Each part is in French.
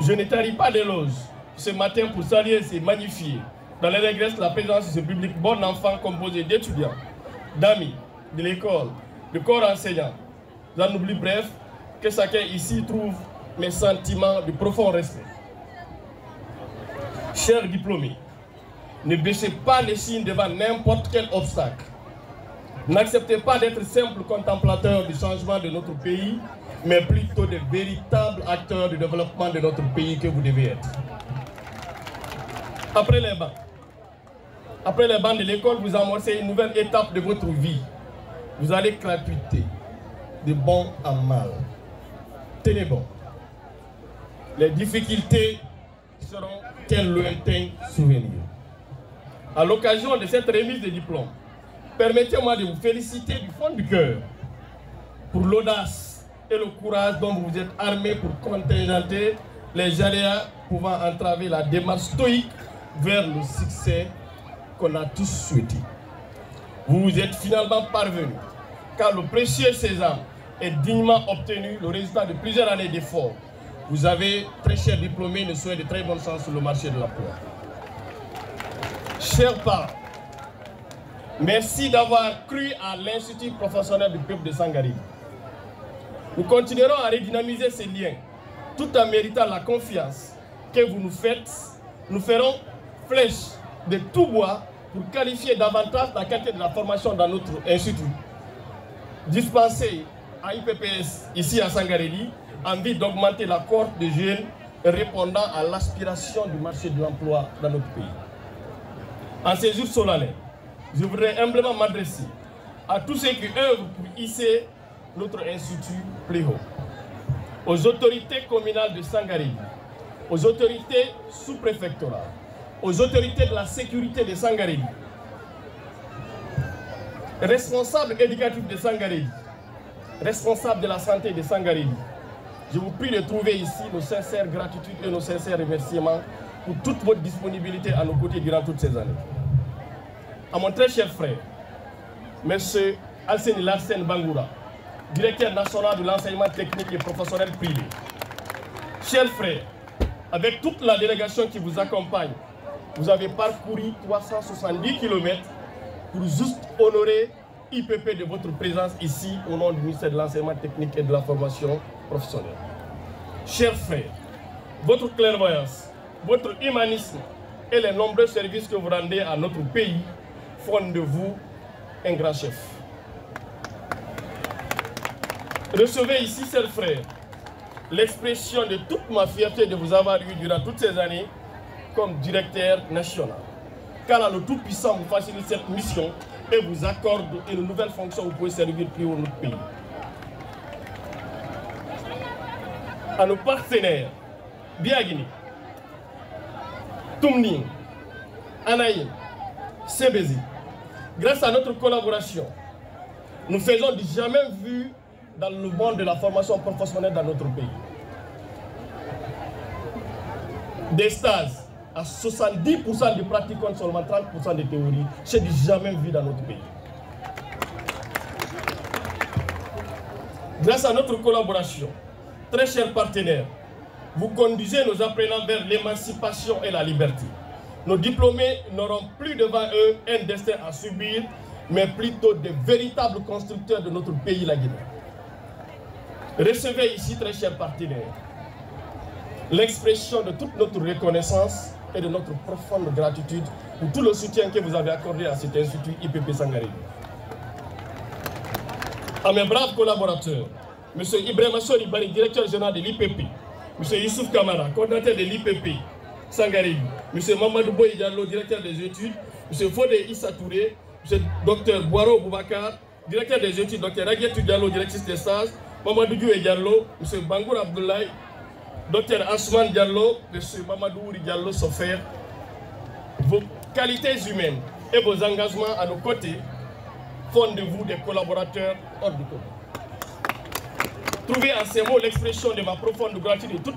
Je ne taris pas d'éloges ce matin pour saluer et magnifier dans les régresses la présence de ce public bon enfant composé d'étudiants, d'amis, de l'école, de corps enseignants. J'en oublie bref que chacun ici trouve mes sentiments de profond respect. Chers diplômés, ne baissez pas les signes devant n'importe quel obstacle. N'acceptez pas d'être simple contemplateur du changement de notre pays, mais plutôt de véritables acteurs du développement de notre pays que vous devez être. Après les bancs de l'école, vous amorcez une nouvelle étape de votre vie. Vous allez gratuiter de bon en mal. Tenez bon. Les difficultés seront qu'un lointain souvenir. À l'occasion de cette remise de diplôme, permettez-moi de vous féliciter du fond du cœur pour l'audace et le courage dont vous vous êtes armés pour contingenter les aléas pouvant entraver la démarche stoïque vers le succès qu'on a tous souhaité. Vous vous êtes finalement parvenus, car le précieux sésame est dignement obtenu, le résultat de plusieurs années d'efforts. Vous avez, très chers diplômés, une souhait de très bonne chance sur le marché de l'emploi. Chers parents, merci d'avoir cru à l'Institut professionnel du peuple de Sangaré. Nous continuerons à redynamiser ces liens, tout en méritant la confiance que vous nous faites. Nous ferons flèche de tout bois pour qualifier davantage la qualité de la formation dans notre institut, dispensé à IPPS ici à Sangaré, en vue d'augmenter la cohorte de jeunes répondant à l'aspiration du marché de l'emploi dans notre pays. En ces jours solennels, je voudrais humblement m'adresser à tous ceux qui œuvrent pour hisser notre institut plus haut, aux autorités communales de Sangaré, aux autorités sous-préfectorales, aux autorités de la sécurité de Sangaré, responsables éducatifs de Sangaré, responsables de la santé de Sangaré. Je vous prie de trouver ici nos sincères gratitudes et nos sincères remerciements pour toute votre disponibilité à nos côtés durant toutes ces années. À mon très cher frère, M. Alseni Larsen Bangoura, directeur national de l'enseignement technique et professionnel privé. Chers frères, avec toute la délégation qui vous accompagne, vous avez parcouru 370 km pour juste honorer IPP de votre présence ici au nom du ministère de l'enseignement technique et de la formation professionnelle. Chers frères, votre clairvoyance, votre humanisme et les nombreux services que vous rendez à notre pays font de vous un grand chef. Recevez ici, chers frères, l'expression de toute ma fierté de vous avoir eu durant toutes ces années comme directeur national. Car le Tout-Puissant vous facilite cette mission et vous accorde une nouvelle fonction où vous pouvez servir plus haut notre pays. À nos partenaires, Biagini, Toumni, Anaïm, Sebezi, grâce à notre collaboration, nous faisons du jamais vu dans le monde de la formation professionnelle dans notre pays. Des stages à 70% de pratique contre seulement 30% de théorie, c'est du jamais vu dans notre pays. Grâce à notre collaboration, très chers partenaires, vous conduisez nos apprenants vers l'émancipation et la liberté. Nos diplômés n'auront plus devant eux un destin à subir, mais plutôt de véritables constructeurs de notre pays, la Guinée. Recevez ici, très chers partenaires, l'expression de toute notre reconnaissance et de notre profonde gratitude pour tout le soutien que vous avez accordé à cet institut IPP Sangaré. À mes braves collaborateurs, M. Ibrahima Sori Bari, directeur général de l'IPP, M. Youssouf Kamara, coordinateur de l'IPP Sangaré, M. Mamadou Boye Diallo, directeur des études, M. Fode Issa Touré, M. Dr Boiro Boubacar, directeur des études, Dr Raguetou Diallo, directrice des stages, Mamadou Dioue Diallo, M. Bangour Abdoulaye, Dr Asman Diallo, M. Mamadou Ouri Diallo Sofer. Vos qualités humaines et vos engagements à nos côtés font de vous des collaborateurs hors du commun. Trouvez en ces mots l'expression de ma profonde gratitude et toute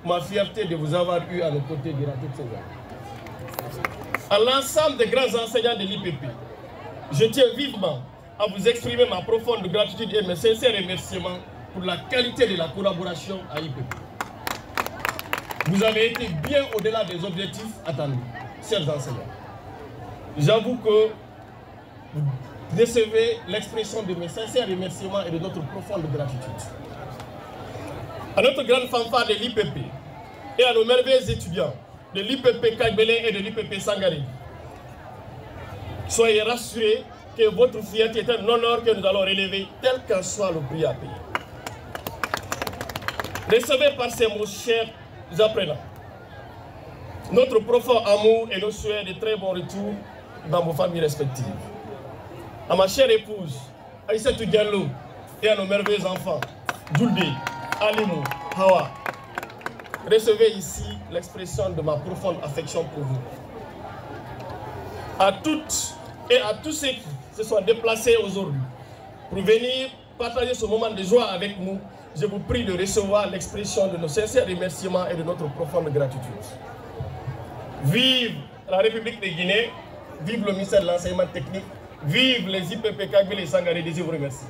ma fierté de vous avoir eu à nos côtés durant toutes ces années. À l'ensemble des grands enseignants de l'IPP, je tiens vivement à vous exprimer ma profonde gratitude et mes sincères remerciements pour la qualité de la collaboration à IPP. Vous avez été bien au-delà des objectifs attendus, chers enseignants. J'avoue que vous recevez l'expression de mes sincères remerciements et de notre profonde gratitude. À notre grande fanfare de l'IPP et à nos merveilleux étudiants de l'IPP Kagbele et de l'IPP Sangaré, soyez rassurés que votre fierté est un honneur que nous allons relever, tel qu'en soit le prix à payer. Recevez par ces mots, chers apprenants, notre profond amour et nos souhaits de très bons retours dans vos familles respectives. À ma chère épouse, Aïssatou Diallo, et à nos merveilleux enfants, Djoulde, Alimou, Hawa, recevez ici l'expression de ma profonde affection pour vous. À toutes et à tous ceux qui se sont déplacés aujourd'hui pour venir partager ce moment de joie avec nous, je vous prie de recevoir l'expression de nos sincères remerciements et de notre profonde gratitude. Vive la République de Guinée, vive le ministère de l'enseignement technique, vive les IPP Kagbele et Sangaré, je vous remercie.